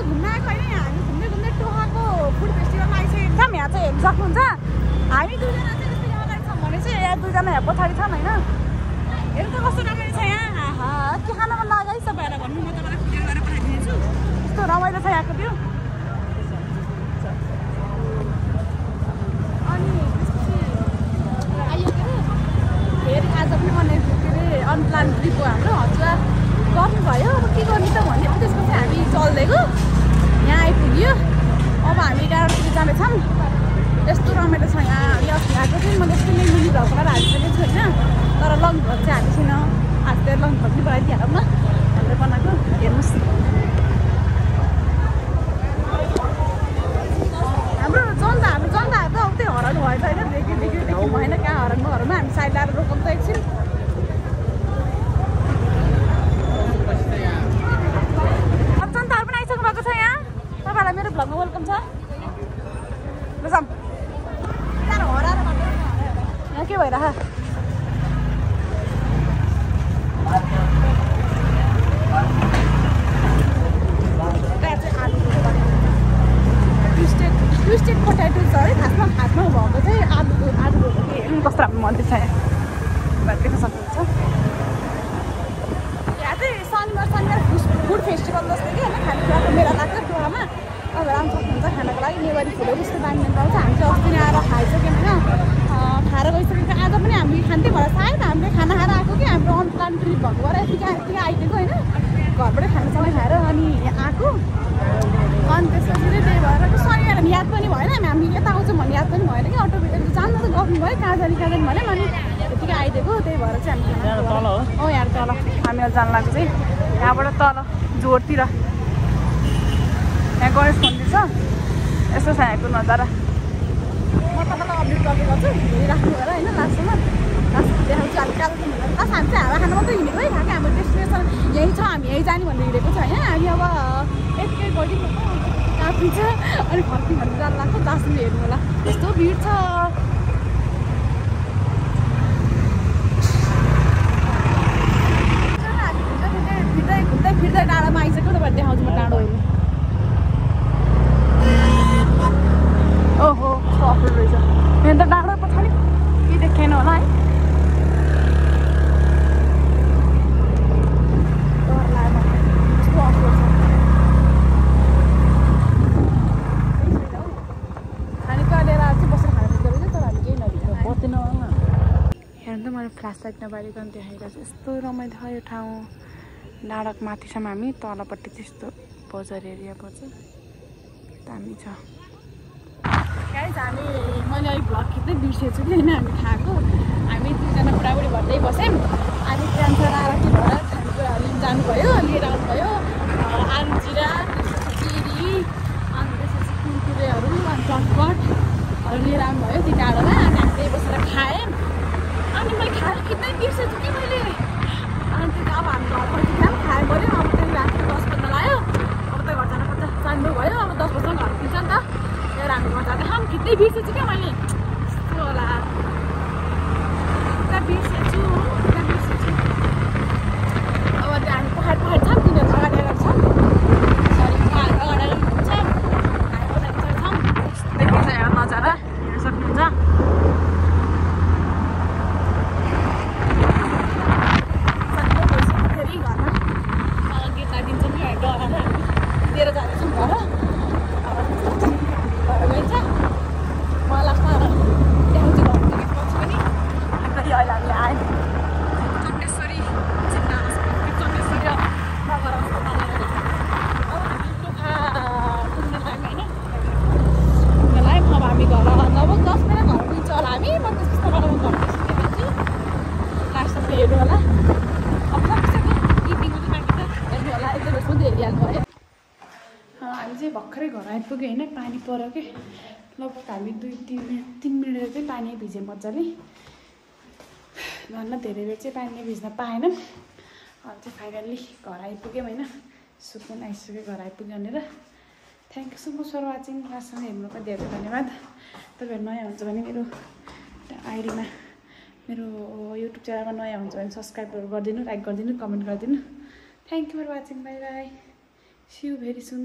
चाहिँ घुम्न आएको होइन हामी घुम्दै घुम्दै टोहाको फुड फेस्टिभलमा आइसकेको छौँ यहाँ चाहिँ हेर्न सक्नुहुन्छ हामी दुईजना चाहिँ यस्तो यहाँ अगाडि छौँ भने चाहिँ यहाँ दुईजना यहाँ पछाडि छौँ होइन हेर्नु त कस्तो रमाइलो छ यहाँ के खान मन लाग्यो है सबैलाई भन्नु म तपाईँलाई भिडियो गरेर पठाइदिन्छु यस्तो रमाइलो छ यहाँको त्यो अनि त्यसपछि आइयो के अरे फेरि आज पनि भने के अरे अनप्लान ट्रिप हो हाम्रो हजुर गर्नुभयो अब के गर्ने त भन्यो त्यसपछि हामी चल्दिएको यहाँ आइपुग्यो अब हामी गाडीतिर जाँदैछौँ यस्तो रमाइलो छ यहाँ हामी अस्ति आएको थियौँ मैले यस्तो नै मिनी भ्लग बनाएर हालिसकेको छु होइन तर लङ भ्लग चाहिँ हालेको छैन आज त लङ भ्लग पनि बनाइदिइहालौँ न भनेर बनाएको हेर्नुहोस् हाम्रो जनताहरू त अब त्यही हराउनु भएछ होइन देखि भएन कहाँ हराउनु हामी साइड ल्याएर रोकाउँ त एकछिन तपाईँलाई मेरो भ्लगमा वेलकम छ यहाँ के भइरह ट्विस्टेड पोटेटो छ है खासमा भएको चाहिँ आलुको कस्तो राम्रो मन्दिर छ यहाँ देख्न सक्नुहुन्छ यहाँ चाहिँ शनिबार फुड फेस्टिभल जस्तो कि होइन खानेकुराको मेला लाग्छ टोहामा अब राम्रो सक्नुहुन्छ खानाको लागि नेवारी फुडहरू यस्तो दामी पाउँछ हामी चाहिँ अस्ति नै आएर खाइसक्यौँ होइन खाएर गइसकेको आज पनि हामी खान्थ्यो भएर सायद हामीले खाना खाएर आएको कि हाम्रो अनप्लान ट्रिप भएको भएर यतिकै आइदिएको होइन घरबाटै खानासँग खाएर अनि आएको अनि त्यसपछि त्यही भएर शनिबार याद पनि भएन हामी यता आउँछौँ भन्ने याद पनि भएन कि अटो जानु त गर्नुभयो कहाँ जाने भन्यो अनि यतिकै आइदिएको त्यही भएर चाहिँ हामी यहाँ तल हामीहरू जानु लाग्छ चाहिँ यहाँबाट तल जोडतिर यहाँ गणेश मन्दिर छ यस्तो छ यहाँको नजारा म तपाईँलाई अपडेट गर्दै गर्छु हेरिराख्नु भएर होइन लास्टमा देखाउँछु हामी कालो लास्ट हामी चाहिँ हावा खाना मात्रै हिँडेको है खाएको हाम्रो डेस्टिनेसन यहीँ छ हामी यहीँ जाने भनेर हिँडेको छ होइन हामी अब यतिकै गइदिउँ कापिन्छ अनि फर्किङ भनेर जानु लाग्छ दार्जिलिङ हेर्नु होला यस्तो भिड छ फिर्दै डाँडामा आइसक्यो तपाईँहरू देखाउँछु म डाँडो हेर्नु ओहो कस्तो अप्ठ्यारो रहेछ यहाँ त डाँडो पछाडि के देखेन होला है खानेकुरा लिएर चाहिँ बसेर खानु रहेछ तर हामी केही नदिएको बस्दैन हेर्नु त मैले फ्ल्यास लाइट नबारिकन देखाइरहेको छु यस्तो रमाइलो छ यो ठाउँ डाँडाको माथिसम्म हामी तलपट्टि चाहिँ यस्तो बजार एरिया पर्छ दामी छ गाइज हामी मैले अहिले भ्लग खिच्दै बिर्सेको छु कि होइन हामी खाएको हामी दुईजना बुढाबुढी भन्दै बस्यौँ अनि ट्रान्सफर आएर के भएर खानेकुराहरू जानुभयो लिएर आउनुभयो आलु जिरा चिरी अनि त्यसपछि कुरकुरेहरू अनि चटपटहरू लिएर आउनुभयो त्यो डाँडोमा अनि हामी त्यही बसेर खायौँ अनि मैले खाएर खिच्दै बिर्सेछु कि मैले अनि त्यो अब हामी घर फर्किँदा खायो पऱ्यो अब त्यही राति 10 बज्न लाग्यो अब त घर जानु पर्छ जानु भयो अब 10 बजीसम्म घर पुग्छ नि त त्यही हामी घर जाँदा खाऊँ खिच्दै बिर्सेछु क्या मैले यस्तो होला बिर्सेछु अब त्यो हामी पहाड छौँ तिनीहरू अगाडि छौँ सरी पहाड अगाडि हुन्छ हामी पछाडि छौँ देखिन्छ यहाँ नजारा हेर्न सक्नुहुन्छ लिएर जाँदैछौँ घर गइन्छ म लास्टमा देखाउँछु घर पुगेपछि पनि अन्त अहिले हामीले आयौँ चन्डेश्वरी जिल्ला चन्डेश्वरी नगर अस्पताल अब हामी टोखा पुग्न लाग्यो होइन पुग्न लाग्यौँ अब हामी घर लगभग 10 बेला घर पुग्छ होला हामी म त्यसपछि तपाईँलाई म घर पुगिसकेको लास्टमा हेर्नु होला अब सकिसक्यो इभिनिङको चाहिँ बाँकी त हेर्नु होला एकदम यसमा चाहिँ हेरिहाल्नु भयो हामी चाहिँ भर्खरै घर आइपुग्यो होइन पानी पऱ्यो कि लगभग हामी 2-3 मिनट चाहिँ पानी भिज्यो मजाले धन्न धेरै बेर चाहिँ पानी भिज्न पाएनौँ अब चाहिँ फाइनल्ली घर आइपुग्यौँ होइन सुकुन आइसक्यो घर आइपुग्यो भनेर thank you so much for watching लास्टसम्म हेर्नुको धेरै धन्यवाद तपाईँहरू नयाँ हुन्छ भने मेरो आइडीमा मेरो युट्युब च्यानलमा नयाँ हुन्छ भने सब्सक्राइबहरू गरिदिनु लाइक गरिदिनु कमेन्ट गरिदिनु thank you for watching bye bye see you very soon